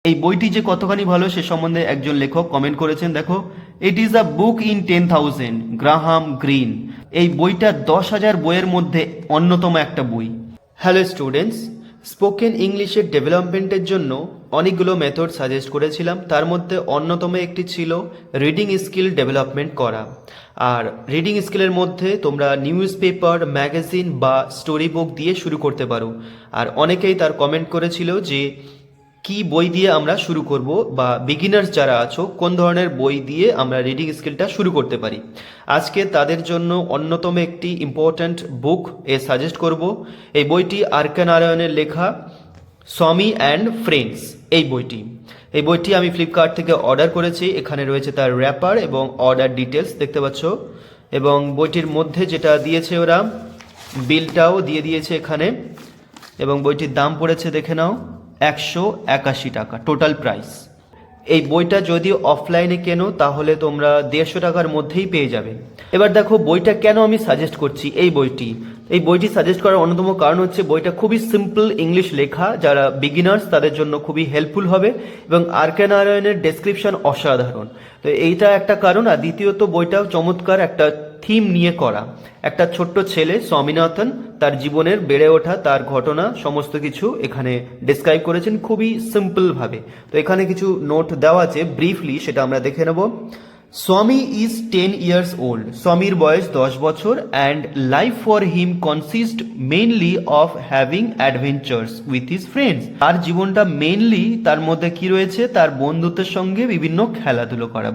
এই বইটি যে কতখানি ভালো সে সম্বন্ধে একজন লেখক কমেন্ট করেছেন। দেখো, it is a book in 10,000, Graham green. এই বইটা 10,000 বইয়ের মধ্যে অন্যতম একটা বই। হ্যালো স্টুডেন্টস, স্পোকেন ইংলিশের ডেভেলপমেন্টের জন্য অনেকগুলো মেথড সাজেস্ট করেছিলাম। তার মধ্যে অন্যতম একটি ছিল রিডিং স্কিল ডেভেলপমেন্ট করা। আর রিডিং স্কিলের মধ্যে তোমরা নিউজ পেপার, ম্যাগাজিন বা স্টোরি বুক দিয়ে শুরু করতে পারো। আর অনেকেই তার কমেন্ট করেছিল যে কি বই দিয়ে আমরা শুরু করব, বা বিগিনার্স যারা আছো কোন ধরনের বই দিয়ে আমরা রিডিং স্কিলটা শুরু করতে পারি। আজকে তাদের জন্য অন্যতম একটি ইম্পর্ট্যান্ট বুক সাজেস্ট করব। এই বইটি আর.কে. নারায়ণের লেখা স্বামী অ্যান্ড ফ্রেন্ডস। এই বইটি আমি ফ্লিপকার্ট থেকে অর্ডার করেছি। এখানে রয়েছে তার র্যাপার এবং অর্ডার ডিটেলস দেখতে পাচ্ছ, এবং বইটির মধ্যে যেটা দিয়েছে ওরা বিলটাও দিয়ে দিয়েছে এখানে, এবং বইটির দাম পড়েছে দেখে নাও 181 টাকা টোটাল প্রাইস। এই বইটা যদি অফলাইনে কেনো তাহলে তোমরা 150 টাকার মধ্যেই পেয়ে যাবে। এবার দেখো বইটা কেন আমি সাজেস্ট করছি। এই বইটি সাজেস্ট করার অন্যতম কারণ হচ্ছে বইটা খুবই সিম্পল ইংলিশ লেখা। যারা বিগিনার্স তাদের জন্য খুবই হেল্পফুল হবে, এবং আর.কে. নারায়ণের ডেসক্রিপশন অসাধারণ। তো এইটা একটা কারণ। আর দ্বিতীয়ত বইটাও চমৎকার একটা থিম নিয়ে করা। একটা ছোট্ট ছেলে স্বামীনাথন, তার জীবনের বেড়ে ওঠা, তার ঘটনা সমস্ত কিছু এখানে ডেসক্রাইব করেছেন খুবই সিম্পল ভাবে। তো এখানে কিছু নোট দেওয়া আছে, ব্রিফলি সেটা আমরা দেখে নেব। স্বামী ইজ 10 years old. স্বামীর বয়স 10 বছর, and life for him consist mainly of having adventures with his friends. তার জীবনটা মেইনলি তার মধ্যে কি রয়েছে, তার বন্ধুত্বের সঙ্গে বিভিন্ন খেলাধুলো করা।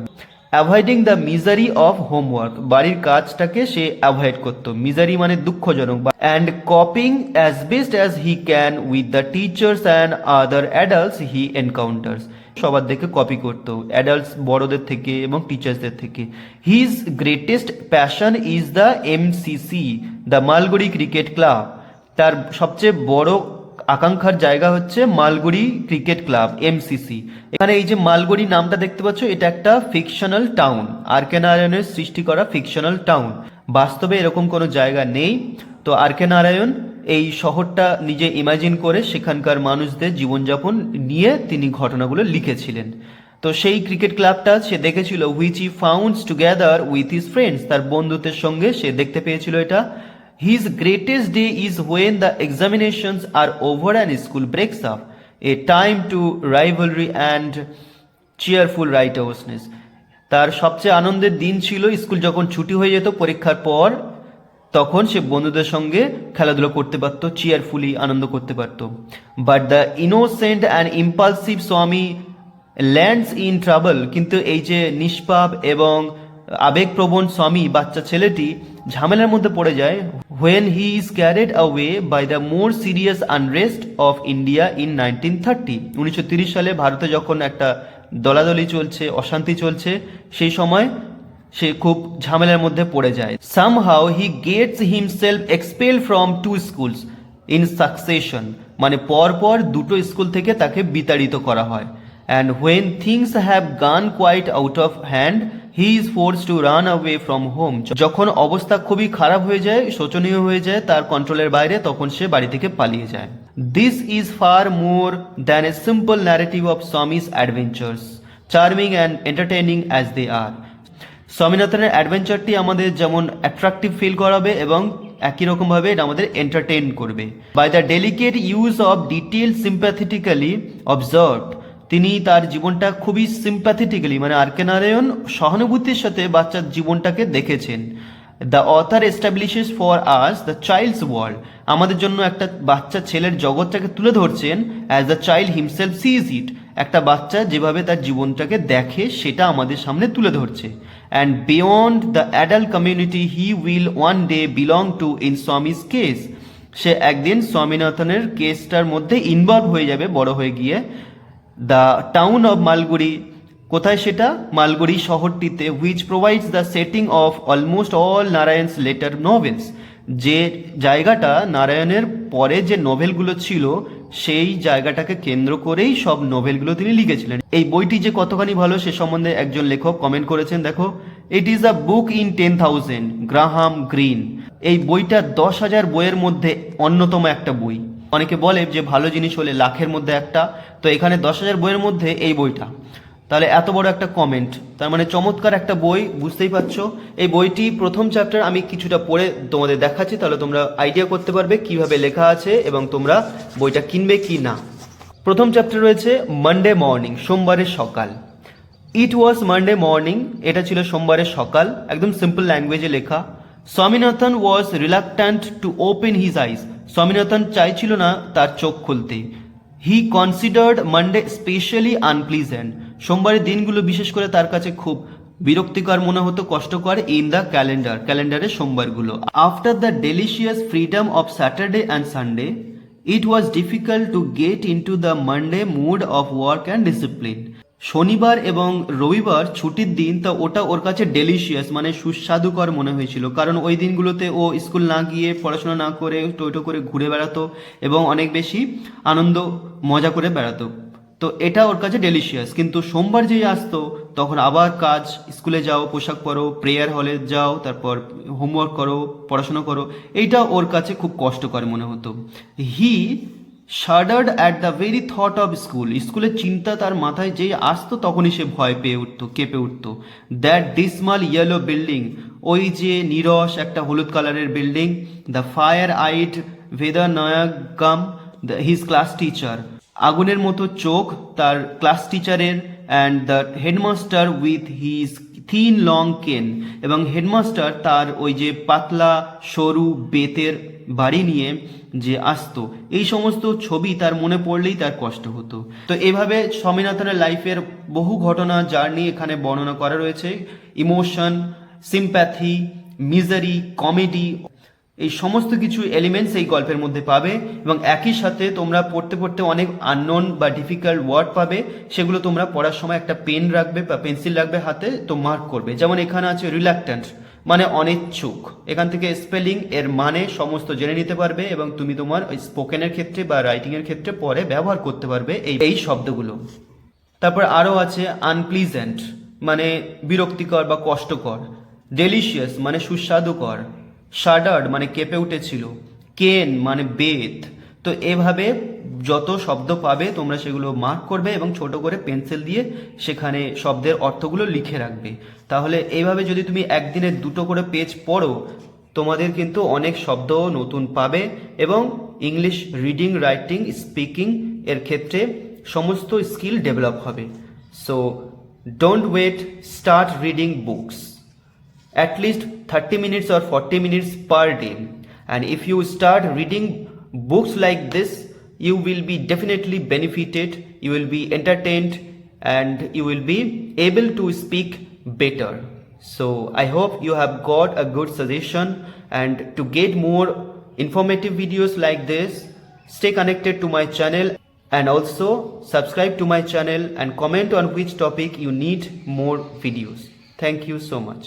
Avoiding the misery of homework, বাড়ির কাজটাকে সে অ্যাভয়েড করতো। মিজারি মানে দুঃখজনক। And coping as best as he can with the teachers and other adults he encounters. সবার দেখে কপি করতো, অ্যাডাল্টস বড়দের থেকে এবং টিচার্সদের থেকে। His greatest passion is the MCC, the Malgudi cricket club. তার সবচেয়ে বড় আকাঙ্ক্ষার জায়গা হচ্ছে মালগুড়ি ক্রিকেট ক্লাব, এমসিসি। এখানে এই যে মালগুড়ি নামটা দেখতে পাচ্ছ, এটা একটা ফিকশনাল টাউন, আর.কে. নারায়ণের সৃষ্টি করা ফিকশনাল টাউন। বাস্তবে এরকম কোনো জায়গা নেই। তো আর.কে. নারায়ণ এই শহরটা নিজে ইমাজিন করে সেখানকার মানুষদের জীবনযাপন নিয়ে তিনি ঘটনাগুলো লিখেছিলেন। তো সেই ক্রিকেট ক্লাবটা সে দেখেছিল, which he founds together with his friends. তার বন্ধুদের সঙ্গে সে দেখতে পেয়েছিল এটা। His greatest day is when the examinations are over and school breaks up, a time to rivalry and cheerful righteousness. তার সবচেয়ে আনন্দের দিন ছিল স্কুল যখন ছুটি হয়ে যেত পরীক্ষার পর, তখন সে বন্ধুদের সঙ্গে খেলাধুলো করতে পারতো, চিয়ারফুলি আনন্দ করতে পারতো। But the innocent and impulsive স্বামী ল্যান্ডস ইন ট্রাবল, কিন্তু এই যে নিষ্পাপ এবং আবেগপ্রবণ স্বামী বাচ্চা ছেলেটি ঝামেলার মধ্যে পড়ে যায়। when he is carried away by the more serious unrest of India in 1930, 1930 সালে ভারতে যখন একটা দলাদলি চলছে, অশান্তি চলছে, সেই সময় সে খুব ঝামেলার মধ্যে পড়ে যায়। somehow he gets himself expelled from 2 schools in succession, মানে পরপর দুটো স্কুল থেকে তাকে বিতাড়িত করা হয়। and when things have gone quite out of hand, he is forced to run away from home. যখন অবস্থা খুবই খারাপ হয়ে যায়, শোচনীয় হয়ে যায়, তার কন্ট্রোলের বাইরে, তখন সে বাড়ি থেকে পালিয়ে যায়। This is far more than a simple narrative of Swami's adventures, charming and entertaining as they are. স্বামীনাথনের অ্যাডভেঞ্চারটি আমাদের যেমন অ্যাট্রাকটিভ ফিল করাবে এবং একই রকমভাবে এটা আমাদের এন্টারটেইন করবে। By the delicate use of detail sympathetically observed, তিনি তার জীবনটা খুবই সিম্প্যাথেটিক্যালি, মানে আর.কে. নারায়ণ সহানুভূতির সাথে বাচ্চার জীবনটাকে দেখেছেন। The author establishes for us the child's world, আমাদের জন্য একটা বাচ্চা ছেলের জগৎটাকে তুলে ধরছেন as the child himself sees it, একটা বাচ্চা যেভাবে তার জীবনটাকে দেখে সেটা আমাদের সামনে তুলে ধরছে। And beyond the adult community he will one day belong to in Swami's case, সে একদিন স্বামীনাথনের কেসটার মধ্যে ইনভলভ হয়ে যাবে বড় হয়ে গিয়ে। দ্য টাউন অফ মালগুড়ি, কোথায় সেটা, মালগুড়ি শহরটিতে। Which provides the setting of almost all Narayan's later novels, যে জায়গাটা নারায়ণের পরে যে নোভেলগুলো ছিল সেই জায়গাটাকে কেন্দ্র করেই সব নোভেলগুলো তিনি লিখেছিলেন। এই বইটি যে কতখানি ভালো সে সম্বন্ধে একজন লেখক কমেন্ট করেছেন। দেখো, it is a book in 10,000, Graham green. এই বইটা 10,000 বইয়ের মধ্যে অন্যতম একটা বই। অনেকে বলে যে ভালো জিনিস হলে লাখের মধ্যে একটা, তো এখানে 10,000 বইয়ের মধ্যে এই বইটা, তাহলে এত বড় একটা কমেন্ট, তার মানে চমৎকার একটা বই, বুঝতেই পারছো। এই বইটি প্রথম চ্যাপ্টার আমি কিছুটা পড়ে তোমাদের দেখাচ্ছি, তাহলে তোমরা আইডিয়া করতে পারবে কিভাবে লেখা আছে এবং তোমরা বইটা কিনবে কি না। প্রথম চ্যাপ্টার রয়েছে মানডে মর্নিং, সোমবারের সকাল। ইট ওয়াজ মানডে মর্নিং, এটা ছিল সোমবারের সকাল, একদম সিম্পল ল্যাঙ্গুয়েজে লেখা। Swaminathan was reluctant to open his eyes, Swaminathan চাইছিল না তার চোখ খুলতে। He considered Monday specially unpleasant, সোমবারের দিনগুলো বিশেষ করে তার কাছে খুব বিরক্তিকর মনে হতো, কষ্টকর। ইন দ্য ক্যালেন্ডারের সোমবারগুলো। After the delicious freedom of Saturday and Sunday it was difficult to get into the Monday mood of work and discipline. শনিবার এবং রবিবার ছুটির দিন, তা ওটা ওর কাছে ডেলিশিয়াস মানে সুস্বাদুকর মনে হয়েছিল, কারণ ওই দিনগুলোতে ও স্কুল না গিয়ে পড়াশোনা না করে টোটো করে ঘুরে বেড়াতো এবং অনেক বেশি আনন্দ মজা করে বেড়াতো, তো এটা ওর কাছে ডেলিশিয়াস। কিন্তু সোমবার যেই আসতো তখন আবার কাজ, স্কুলে যাও, পোশাক পরো, প্রেয়ার হলে যাও, তারপর হোমওয়ার্ক করো, পড়াশোনা করো, এইটা ওর কাছে খুব কষ্টকর মনে হতো। He shuddered at the very thought of স্কুলের চিন্তা তার মাথায় যেই আসতো তখনই সে ভয় পেয়ে উঠতো, কেঁপে উঠতো। দ্যাট ডিসমাল ইয়েলো বিল্ডিং, ওই যে নিরস একটা হলুদ কালারের building. The fire eyed Vedanayagam, his class teacher, আগুনের মতো চোখ তার ক্লাস টিচারের। And the headmaster with his thin long cane, এবং হেডমাস্টার তার ওই যে পাতলা সরু বেতের বাড়ি নিয়ে যে আসতো, এই সমস্ত ছবি তার মনে পড়লেই তার কষ্ট হতো। তো এভাবে স্বামীনাথনের লাইফের বহু ঘটনা জার্নি এখানে বর্ণনা করা রয়েছে। ইমোশন, সিম্প্যাথি, মিজারি, কমেডি, এই সমস্ত কিছু এলিমেন্টস এই গল্পের মধ্যে পাবে, এবং একই সাথে তোমরা পড়তে পড়তে অনেক আননোন বা ডিফিকাল্ট ওয়ার্ড পাবে, সেগুলো তোমরা পড়ার সময় একটা পেন রাখবে বা পেন্সিল রাখবে হাতে, তো মার্ক করবে। যেমন এখানে আছে রিল্যাক্ট্যান্ট মানে অনিচ্ছুক, এখান থেকে স্পেলিং এর মানে সমস্ত জেনে নিতে পারবে এবং তুমি তোমার স্পোকেনের ক্ষেত্রে বা রাইটিং এর ক্ষেত্রে পরে ব্যবহার করতে পারবে এই শব্দগুলো। তারপর আরও আছে আনপ্লিজেন্ট মানে বিরক্তিকর বা কষ্টকর, ডেলিশিয়াস মানে সুস্বাদুকর, শাডার্ড মানে কেঁপে উঠেছিল, কেন মানে বেত। তো এভাবে যত শব্দ পাবে তোমরা সেগুলো মার্ক করবে এবং ছোট করে পেন্সিল দিয়ে সেখানে শব্দের অর্থগুলো লিখে রাখবে। তাহলে এইভাবে যদি তুমি একদিনে 2টো করে পেজ পড়ো, তোমাদের কিন্তু অনেক শব্দ নতুন পাবে এবং ইংলিশ রিডিং, রাইটিং, স্পিকিং এর ক্ষেত্রে সমস্ত স্কিল ডেভেলপ হবে। So don't wait, start reading books at least 30 minutes or 40 minutes per day, and if you start reading books like this, you will be definitely benefited, you will be entertained, and you will be able to speak better. So I hope you have got a good suggestion, and to get more informative videos like this, stay connected to my channel and also subscribe to my channel and comment on which topic you need more videos. Thank you so much.